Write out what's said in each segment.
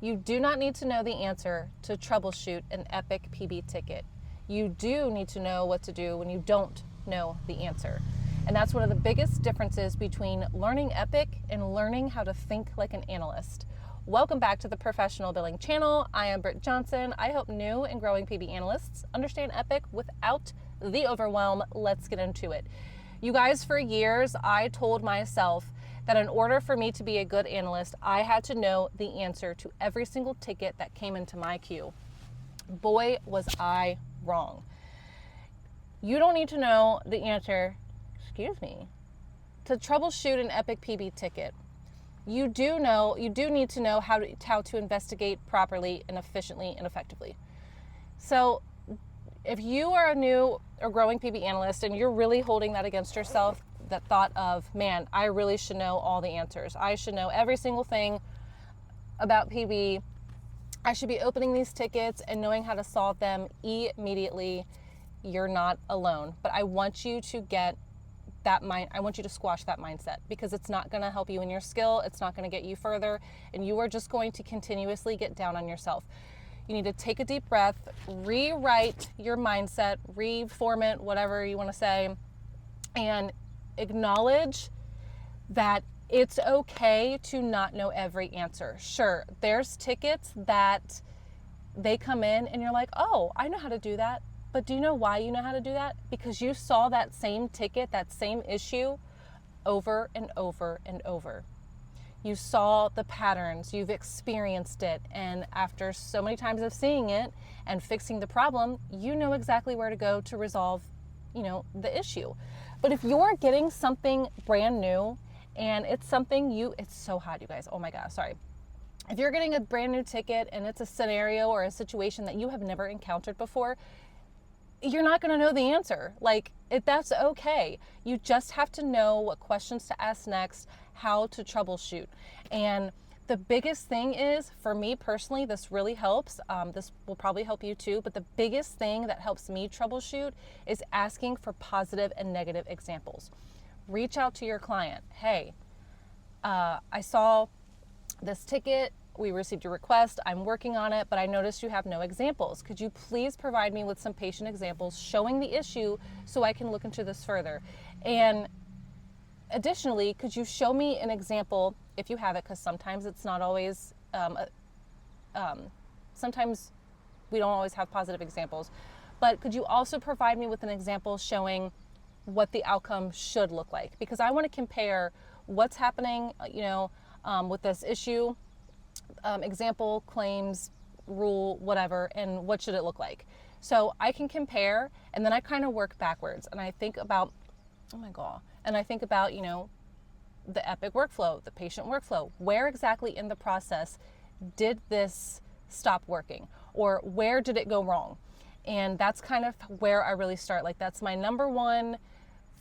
You do not need to know the answer to troubleshoot an Epic PB ticket. You do need to know what to do when you don't know the answer. And that's one of the biggest differences between learning Epic and learning how to think like an analyst. Welcome back to the Professional Billing Channel. I am Britt Johnson. I help new and growing PB analysts understand Epic without the overwhelm. Let's get into it. You guys, for years, I told myself that in order for me to be a good analyst, I had to know the answer to every single ticket that came into my queue. Boy, was I wrong. You don't need to know the answer, to troubleshoot an Epic PB ticket. You do need to know how to investigate properly and efficiently and effectively. So if you are a new or growing PB analyst and you're really holding that against yourself, that thought of, man, I really should know all the answers. I should know every single thing about PB. I should be opening these tickets and knowing how to solve them immediately. You're not alone. But I want you to get that mind. I want you to squash that mindset, because it's not going to help you in your skill. It's not going to get you further. And you are just going to continuously get down on yourself. You need to take a deep breath, rewrite your mindset, reform it, whatever you want to say, and acknowledge that it's okay to not know every answer. Sure, there's tickets that they come in and you're like, oh, I know how to do that. But do you know why you know how to do that? Because you saw that same ticket, that same issue over and over and over. You saw the patterns, you've experienced it, and after so many times of seeing it and fixing the problem, you know exactly where to go to resolve, the issue. But if you're getting something brand new and it's something it's so hot, you guys, oh my God, sorry. If you're getting a brand new ticket and it's a scenario or a situation that you have never encountered before, you're not going to know the answer. That's okay. You just have to know what questions to ask next, how to troubleshoot. And the biggest thing is, for me personally, this really helps. This will probably help you too, but the biggest thing that helps me troubleshoot is asking for positive and negative examples. Reach out to your client. Hey, I saw this ticket. We received your request. I'm working on it, but I noticed you have no examples. Could you please provide me with some patient examples showing the issue so I can look into this further? And additionally, could you show me an example, if you have it, because sometimes it's not always, sometimes we don't always have positive examples, but could you also provide me with an example showing what the outcome should look like? Because I want to compare what's happening, with this issue, example, claims, rule, whatever, and what should it look like. So I can compare, and then I kind of work backwards, and I think about, oh my God, and I think about, the Epic workflow, the patient workflow. Where exactly in the process did this stop working? Or where did it go wrong? And that's kind of where I really start. That's my number one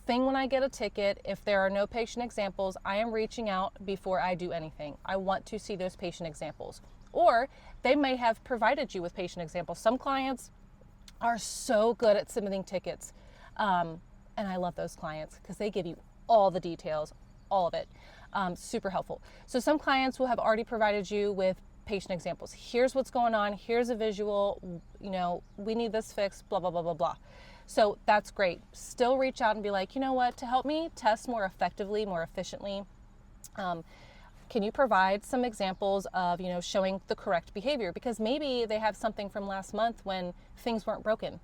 thing when I get a ticket. If there are no patient examples, I am reaching out before I do anything. I want to see those patient examples. Or they may have provided you with patient examples. Some clients are so good at submitting tickets. And I love those clients because they give you all the details, all of it. Super helpful. So some clients will have already provided you with patient examples. Here's what's going on. Here's a visual. We need this fixed, blah, blah, blah, blah, blah. So that's great. Still reach out and be like, you know what, to help me test more effectively, more efficiently, can you provide some examples of, showing the correct behavior? Because maybe they have something from last month when things weren't broken.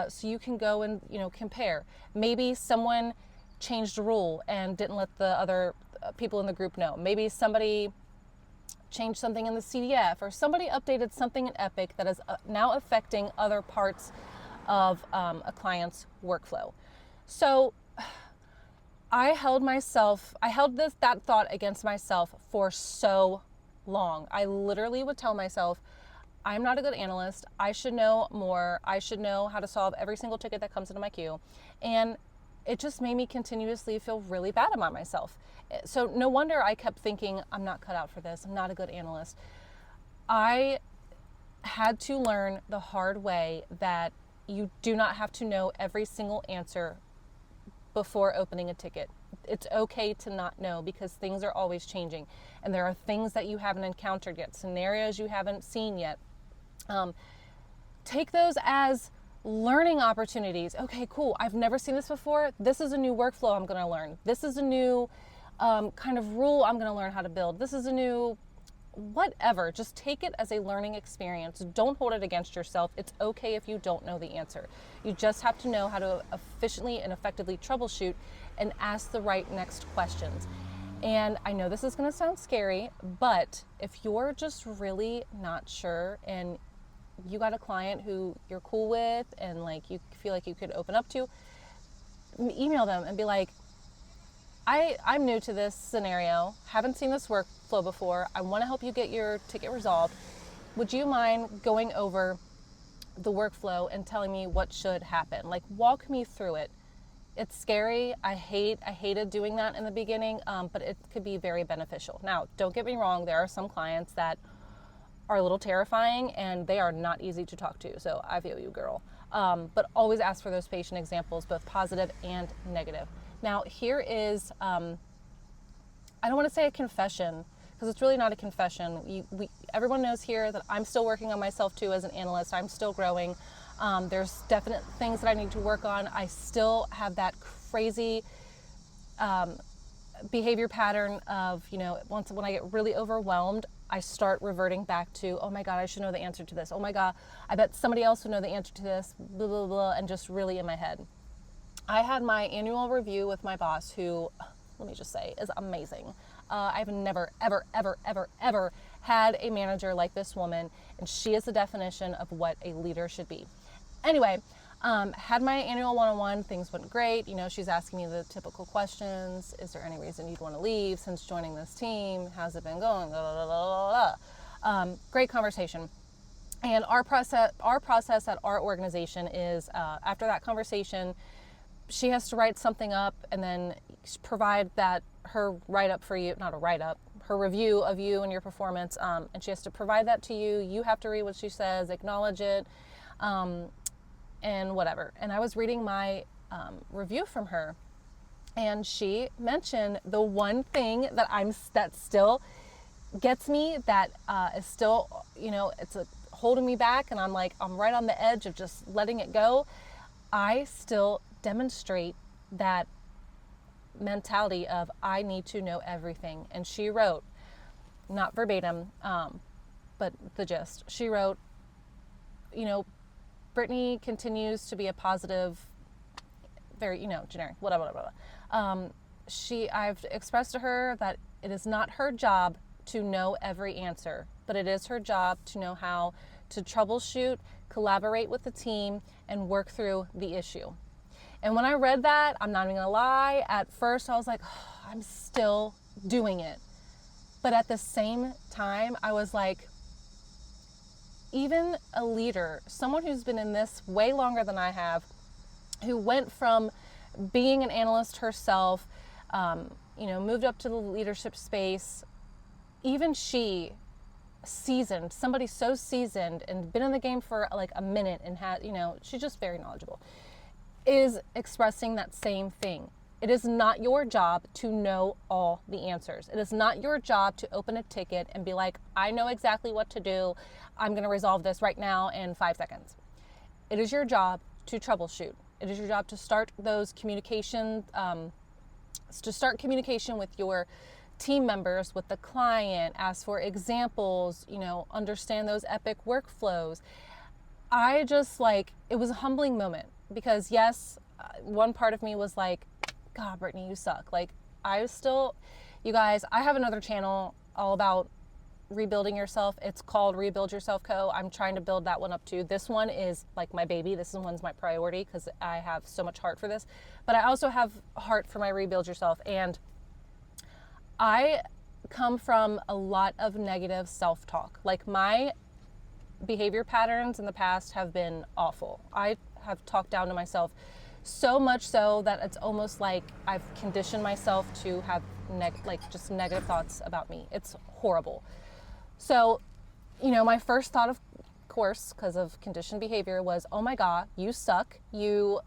So you can go and, compare. Maybe someone changed a rule and didn't let the other people in the group know. Maybe somebody changed something in the CDF, or somebody updated something in Epic that is now affecting other parts of a client's workflow. So I held that thought against myself for so long. I literally would tell myself, I'm not a good analyst. I should know more. I should know how to solve every single ticket that comes into my queue. And it just made me continuously feel really bad about myself. So no wonder I kept thinking, I'm not cut out for this. I'm not a good analyst. I had to learn the hard way that you do not have to know every single answer before opening a ticket. It's okay to not know because things are always changing and there are things that you haven't encountered yet, scenarios you haven't seen yet. Take those as learning opportunities. Okay, cool. I've never seen this before. This is a new workflow I'm going to learn. This is a new kind of rule I'm going to learn how to build. This is a new whatever. Just take it as a learning experience. Don't hold it against yourself. It's okay if you don't know the answer. You just have to know how to efficiently and effectively troubleshoot and ask the right next questions. And I know this is going to sound scary, but if you're just really not sure and you got a client who you're cool with and like you feel like you could open up to, email them and be like, I'm new to this scenario, haven't seen this workflow before. I want to help you get your ticket resolved. Would you mind going over the workflow and telling me what should happen? Like, walk me through it. It's scary. I hated doing that in the beginning, but it could be very beneficial. Now, don't get me wrong. There are some clients that are a little terrifying and they are not easy to talk to. So I feel you, girl. But always ask for those patient examples, both positive and negative. Now, here is, I don't want to say a confession, because it's really not a confession. Everyone knows here that I'm still working on myself too as an analyst. I'm still growing. There's definite things that I need to work on. I still have that crazy behavior pattern of, when I get really overwhelmed, I start reverting back to, oh my God, I should know the answer to this. Oh my God, I bet somebody else would know the answer to this, blah, blah, blah, and just really in my head. I had my annual review with my boss who, let me just say, is amazing. I've never, ever, ever, ever, ever had a manager like this woman, and she is the definition of what a leader should be. Anyway, had my annual one-on-one, things went great. She's asking me the typical questions. Is there any reason you'd want to leave since joining this team? How's it been going? Blah, blah, blah, blah. Great conversation. And our process at our organization is after that conversation, she has to write something up and then provide that her write-up for you, not a write-up, her review of you and your performance, and she has to provide that to you. You have to read what she says, acknowledge it, and whatever. And I was reading my review from her, and she mentioned the one thing that still gets me, that is still, it's holding me back, and I'm right on the edge of just letting it go. I still demonstrate that mentality of I need to know everything. And she wrote, not verbatim, but the gist. She wrote, Brittany continues to be a positive, very, generic, whatever. I've expressed to her that it is not her job to know every answer, but it is her job to know how to troubleshoot, collaborate with the team, and work through the issue. And when I read that, I'm not even gonna lie, at first I was like, oh, I'm still doing it. But at the same time, I was like, even a leader, someone who's been in this way longer than I have, who went from being an analyst herself, moved up to the leadership space, even she, seasoned, somebody so seasoned and been in the game for like a minute and had, she's just very knowledgeable, is expressing that same thing. It is not your job to know all the answers. It is not your job to open a ticket and be like, I know exactly what to do. I'm going to resolve this right now in 5 seconds. It is your job to troubleshoot. It is your job to start those communication, with your team members, with the client, ask for examples, understand those epic workflows. It was a humbling moment because yes, one part of me was like, God, Brittany, you suck. You guys, I have another channel all about rebuilding yourself. It's called Rebuild Yourself Co. I'm trying to build that one up too. This one is like my baby. This one's my priority because I have so much heart for this. But I also have heart for my Rebuild Yourself. And I come from a lot of negative self-talk. Like my behavior patterns in the past have been awful. I have talked down to myself so much so that it's almost like I've conditioned myself to have just negative thoughts about me. It's horrible. So, my first thought, of course, because of conditioned behavior was, oh my God, you suck. You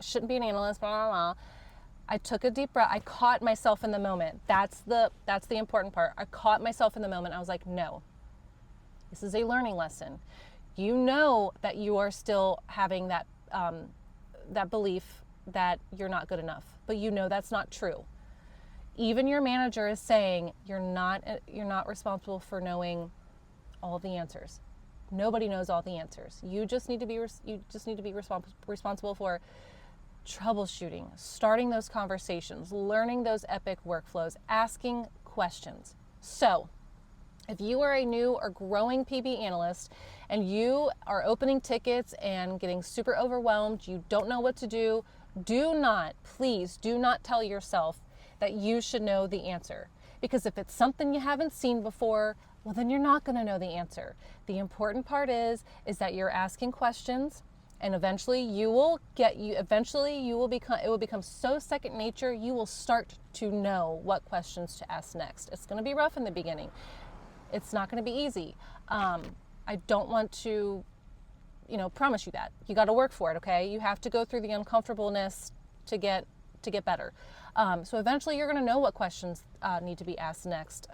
shouldn't be an analyst, blah, blah, blah. I took a deep breath. I caught myself in the moment. That's the important part. I caught myself in the moment. I was like, no, this is a learning lesson. You know that you are still having that that belief that you're not good enough, but you know that's not true. Even your manager is saying you're not responsible for knowing all the answers. Nobody knows all the answers. You just need to be responsible for troubleshooting, starting those conversations, learning those epic workflows, asking questions. So, if you are a new or growing PB analyst and you are opening tickets and getting super overwhelmed, you don't know what to do, please do not tell yourself that you should know the answer. Because if it's something you haven't seen before, well, then you're not going to know the answer. The important part is that you're asking questions, and eventually it will become so second nature, you will start to know what questions to ask next. It's going to be rough in the beginning. It's not going to be easy. I don't want to, promise you that. You got to work for it, okay? You have to go through the uncomfortableness to get better. So eventually you're going to know what questions need to be asked next.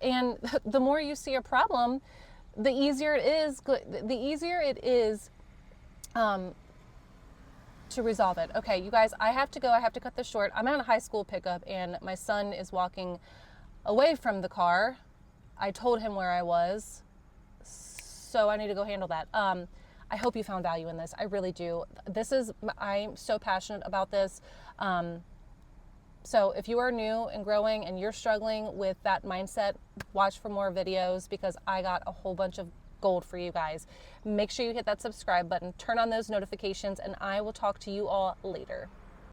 And the more you see a problem, the easier it is to resolve it. Okay, you guys, I have to go. I have to cut this short. I'm at a high school pickup and my son is walking away from the car. I told him where I was, so I need to go handle that. I hope you found value in this. I really do. I'm so passionate about this. So if you are new and growing and you're struggling with that mindset, watch for more videos because I got a whole bunch of gold for you guys. Make sure you hit that subscribe button, turn on those notifications, and I will talk to you all later.